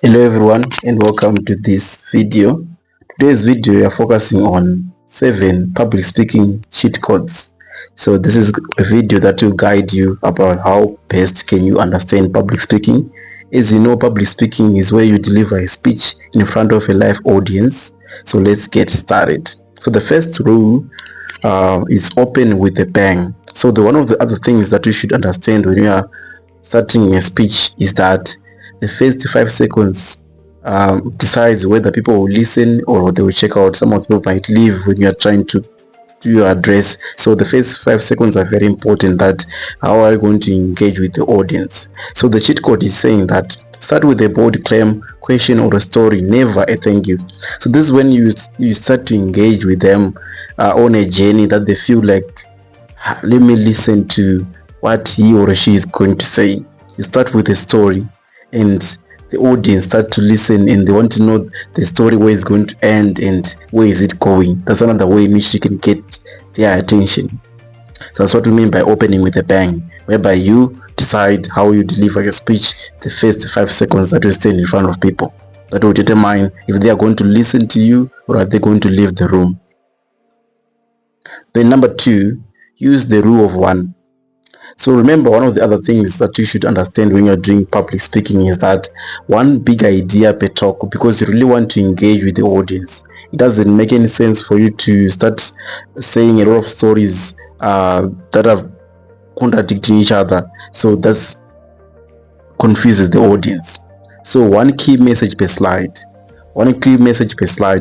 Hello everyone and welcome to this video. Today's video we are focusing on 7 public speaking cheat codes. So this is a video that will guide you about how best can you understand public speaking. As you know, public speaking is where you deliver a speech in front of a live audience. So let's get started. So the first rule is open with a bang. So one of the other things that you should understand when you are starting a speech is that the first 5 seconds decides whether people will listen or they will check out. Some of people might leave when you are trying to do your address. So the first 5 seconds are very important. That how are you going to engage with the audience? So the cheat code is saying that start with a bold claim, question, or a story, never a thank you. So this is when you start to engage with them on a journey that they feel like, let me listen to what he or she is going to say. You start with a story and the audience start to listen and they want to know the story, where it's going to end and where is it going. That's another way in which you can get their attention. So that's what we mean by opening with a bang, whereby you decide how you deliver your speech the first 5 seconds that you stand in front of people. That will determine if they are going to listen to you or are they going to leave the room. Then number 2, use the rule of 1. So remember, one of the other things that you should understand when you're doing public speaking is that one big idea per talk, because you really want to engage with the audience. It doesn't make any sense for you to start saying a lot of stories that are contradicting each other. So that confuses the audience. So one key message per slide.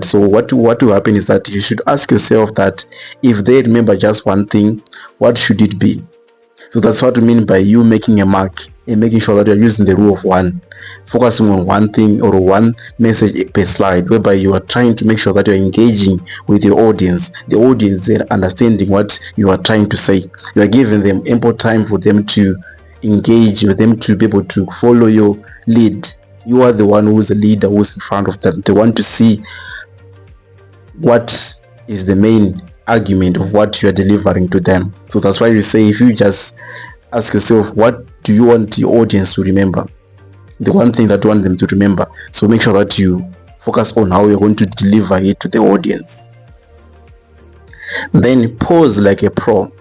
So what will happen is that you should ask yourself that if they remember just one thing, what should it be? So that's what we mean by you making a mark and making sure that you're using the rule of 1, focusing on one thing or one message per slide, whereby you are trying to make sure that you're engaging with your audience. The audience is understanding what you are trying to say. You are giving them ample time for them to engage, with them to be able to follow your lead. You are the one who's the leader, who's in front of them. They want to see what is the main argument of what you are delivering to them. So that's why you say, if you just ask yourself, what do you want your audience to remember? The one thing that you want them to remember. So make sure that you focus on how you're going to deliver it to the audience. Then pause like a pro.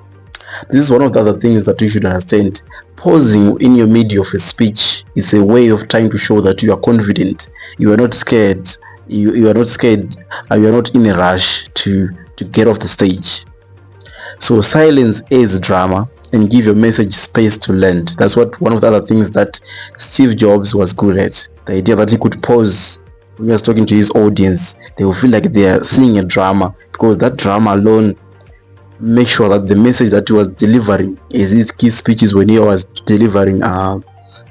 This is one of the other things that you should understand. Pausing in your middle of a speech is a way of trying to show that you are confident. You are not scared. You are not scared. You are not in a rush to get off the stage. So silence is drama and give your message space to land. That's what one of the other things that Steve Jobs was good at. The idea that he could pause when he was talking to his audience. They will feel like they are seeing a drama, because that drama alone make sure that the message that he was delivering is his key speeches when he was delivering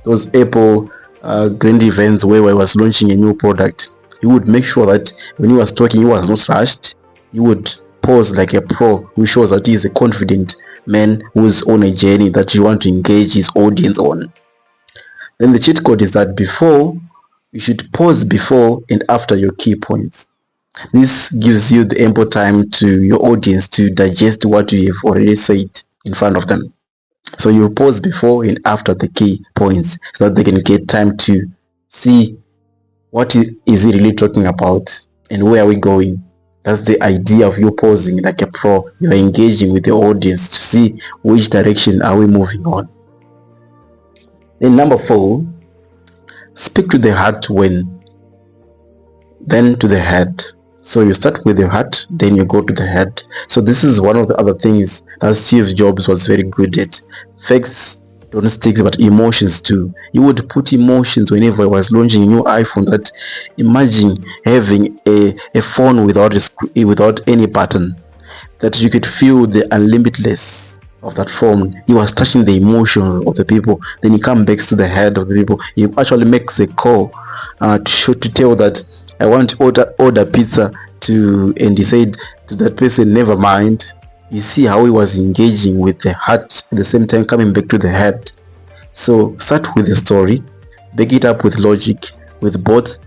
those Apple grand events where he was launching a new product. He would make sure that when he was talking, he was not rushed. He would pause like a pro, who shows that he is a confident man who's on a journey that you want to engage his audience on. Then the cheat code is that you should pause before and after your key points. This gives you the ample time to your audience to digest what you have already said in front of them. So you pause before and after the key points so that they can get time to see what is he really talking about and where are we going. That's the idea of you pausing like a pro. You're engaging with the audience to see which direction are we moving on. Then number 4, speak to the heart then to the head. So you start with the heart, then you go to the head. So this is one of the other things that Steve Jobs was very good at. Facts don't stick, but emotions too. He would put emotions whenever he was launching a new iPhone. That imagine having a phone without any button, that you could feel the unlimitedness of that phone. He was touching the emotions of the people. Then he comes back to the head of the people. He actually makes a call to tell that I want to order pizza and he said to that person, never mind. You see how he was engaging with the heart at the same time coming back to the head. So start with the story, back it up with logic, with both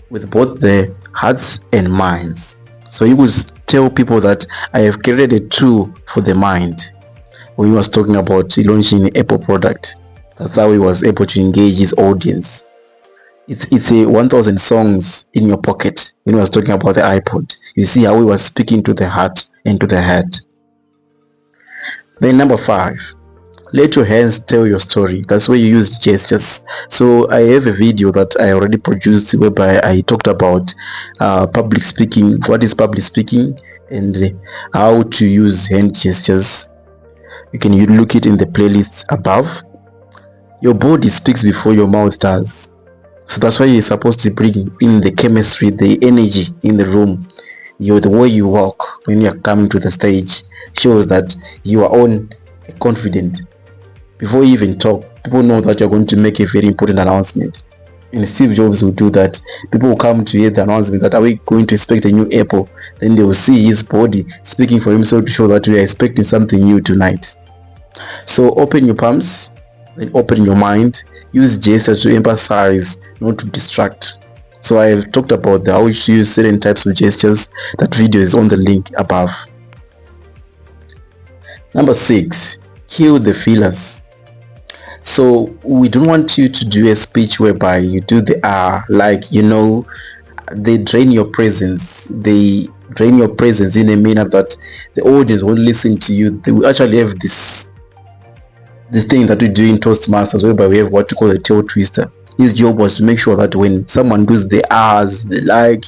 the hearts and minds. So you would tell people that I have created a tool for the mind. When he was talking about launching an Apple product, that's how he was able to engage his audience. It's a 1000 songs in your pocket. When I was talking about the iPod, you see how we were speaking to the heart and to the head. Then number 5, let your hands tell your story. That's where you use gestures. So I have a video that I already produced whereby I talked about public speaking, what is public speaking, and how to use hand gestures. You can look it in the playlist above. Your body speaks before your mouth does. So that's why you're supposed to bring in the chemistry, the energy in the room. The way you walk when you're coming to the stage shows that you are on confident. Before you even talk, people know that you're going to make a very important announcement. And Steve Jobs will do that. People will come to hear the announcement that are we going to expect a new Apple. Then they will see his body speaking for himself to show that we are expecting something new tonight. So open your palms, then open your mind. Use gestures to emphasize, not to distract. So I have talked about how you use certain types of gestures. That video is on the link above. Number 6, kill the fillers. So we don't want you to do a speech whereby you do the like, they drain your presence. They drain your presence in a manner that the audience won't listen to you. They will actually have this thing that we do in Toastmasters whereby we have what you call a tail twister. His job was to make sure that when someone does the the like,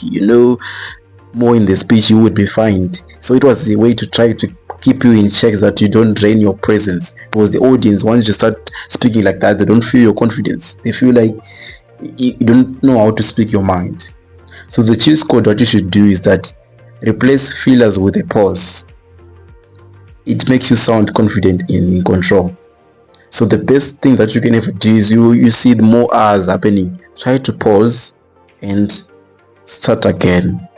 more in the speech, you would be fined. So it was a way to try to keep you in check, that you don't drain your presence, because the audience, once you start speaking like that, they don't feel your confidence. They feel like you don't know how to speak your mind. So the cheat code, what you should do is that replace fillers with a pause. It makes you sound confident and in control. So the best thing that you can ever do is you see the more hours happening, try to pause and start again.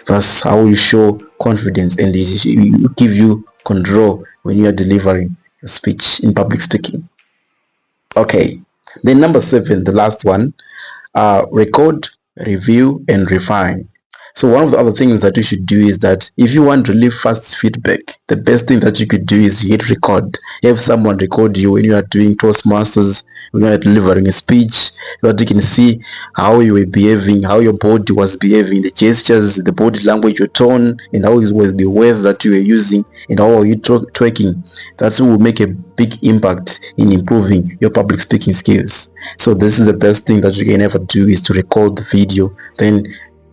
That's how you show confidence, and it give you control when you are delivering your speech in public speaking. Okay, then number 7, the last one, record, review, and refine. So one of the other things that you should do is that if you want really fast feedback, the best thing that you could do is hit record. Have someone record you when you are doing Toastmasters, when you are delivering a speech, so that you can see how you were behaving, how your body was behaving, the gestures, the body language, your tone, and how it was the words that you were using, and how are you twerking. That will make a big impact in improving your public speaking skills. So this is the best thing that you can ever do, is to record the video, then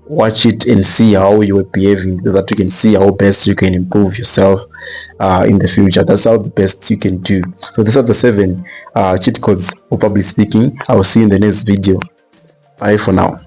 watch it and see how you are behaving, so that you can see how best you can improve yourself in the future. That's how the best you can do. So these are the 7 cheat codes for public speaking. I will see you in the next video. Bye for now.